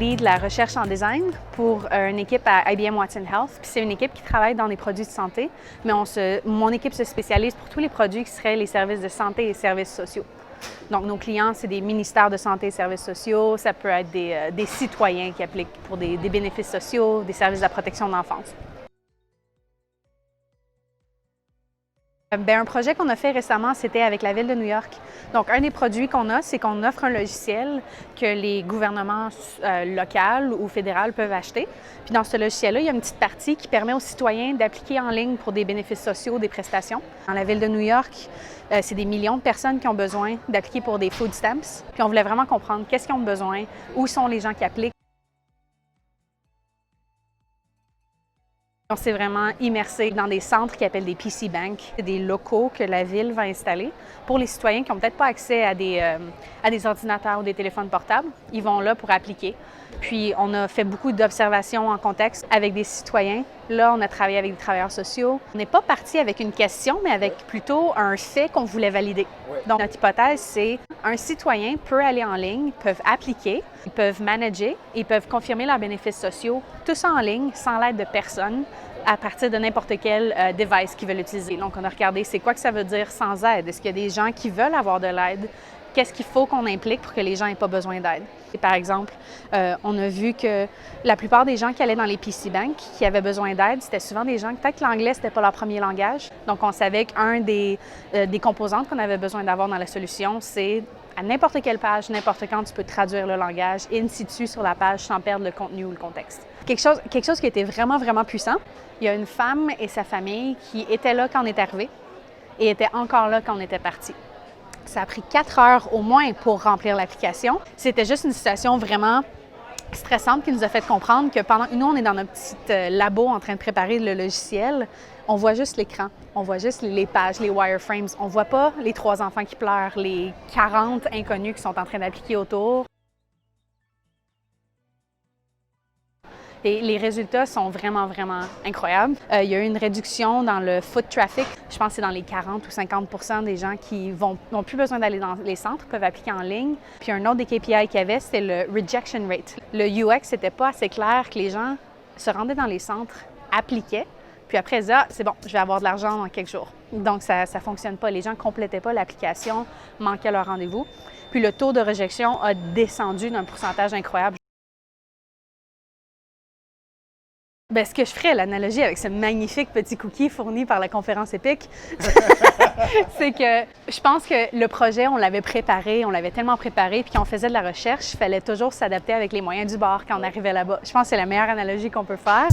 lead la recherche en design pour une équipe à IBM Watson Health. Puis c'est une équipe qui travaille dans des produits de santé, mais mon équipe se spécialise pour tous les produits qui seraient les services de santé et services sociaux. Donc, nos clients, c'est des ministères de santé et services sociaux, ça peut être des citoyens qui appliquent pour des bénéfices sociaux, des services de la protection de l'enfance. Un projet qu'on a fait récemment, c'était avec la Ville de New York. Donc, un des produits qu'on a, c'est qu'on offre un logiciel que les gouvernements locaux ou fédéraux peuvent acheter. Puis dans ce logiciel-là, il y a une petite partie qui permet aux citoyens d'appliquer en ligne pour des bénéfices sociaux, des prestations. Dans la Ville de New York, c'est des millions de personnes qui ont besoin d'appliquer pour des food stamps. Puis on voulait vraiment comprendre qu'est-ce qu'ils ont besoin, où sont les gens qui appliquent. On s'est vraiment immersé dans des centres qui appellent des PC Bank, des locaux que la ville va installer pour les citoyens qui n'ont peut-être pas accès à des ordinateurs ou des téléphones portables. Ils vont là pour appliquer. Puis on a fait beaucoup d'observations en contexte avec des citoyens. Là, on a travaillé avec des travailleurs sociaux. On n'est pas parti avec une question, mais avec plutôt un fait qu'on voulait valider. Donc notre hypothèse, c'est un citoyen peut aller en ligne, peuvent appliquer, ils peuvent manager, ils peuvent confirmer leurs bénéfices sociaux, tout ça en ligne, sans l'aide de personne, à partir de n'importe quel device qu'ils veulent utiliser. Donc, on a regardé c'est quoi que ça veut dire sans aide. Est-ce qu'il y a des gens qui veulent avoir de l'aide? Qu'est-ce qu'il faut qu'on implique pour que les gens n'aient pas besoin d'aide? Et par exemple, on a vu que la plupart des gens qui allaient dans les PC Bank, qui avaient besoin d'aide, c'était souvent des gens, peut-être que l'anglais, c'était pas leur premier langage. Donc, on savait qu'un des composantes qu'on avait besoin d'avoir dans la solution, c'est à n'importe quelle page, n'importe quand, tu peux traduire le langage in situ sur la page sans perdre le contenu ou le contexte. Quelque chose qui était vraiment, vraiment puissant. Il y a une femme et sa famille qui étaient là quand on est arrivé et étaient encore là quand on était parti. Ça a pris 4 heures au moins pour remplir l'application. C'était juste une situation vraiment stressante qui nous a fait comprendre que pendant que nous, on est dans notre petit labo en train de préparer le logiciel, on voit juste l'écran, on voit juste les pages, les wireframes. On ne voit pas les 3 enfants qui pleurent, les 40 inconnus qui sont en train d'appliquer autour. Et les résultats sont vraiment, vraiment incroyables. Il y a eu une réduction dans le foot traffic. Je pense que c'est dans les 40 ou 50 des gens qui n'ont plus besoin d'aller dans les centres, peuvent appliquer en ligne. Puis un autre des KPI qu'il y avait, c'était le rejection rate. Le UX, c'était pas assez clair que les gens se rendaient dans les centres, appliquaient, puis après, ils disaient « Ah, c'est bon, je vais avoir de l'argent dans quelques jours ». Donc, ça ne fonctionne pas. Les gens ne complétaient pas l'application, manquaient leur rendez-vous. Puis le taux de rejection a descendu d'un pourcentage incroyable. Bien, ce que je ferais, l'analogie avec ce magnifique petit cookie fourni par la conférence EPIC, c'est que je pense que le projet, on l'avait préparé, on l'avait tellement préparé, puis quand on faisait de la recherche, il fallait toujours s'adapter avec les moyens du bord quand on arrivait là-bas. Je pense que c'est la meilleure analogie qu'on peut faire.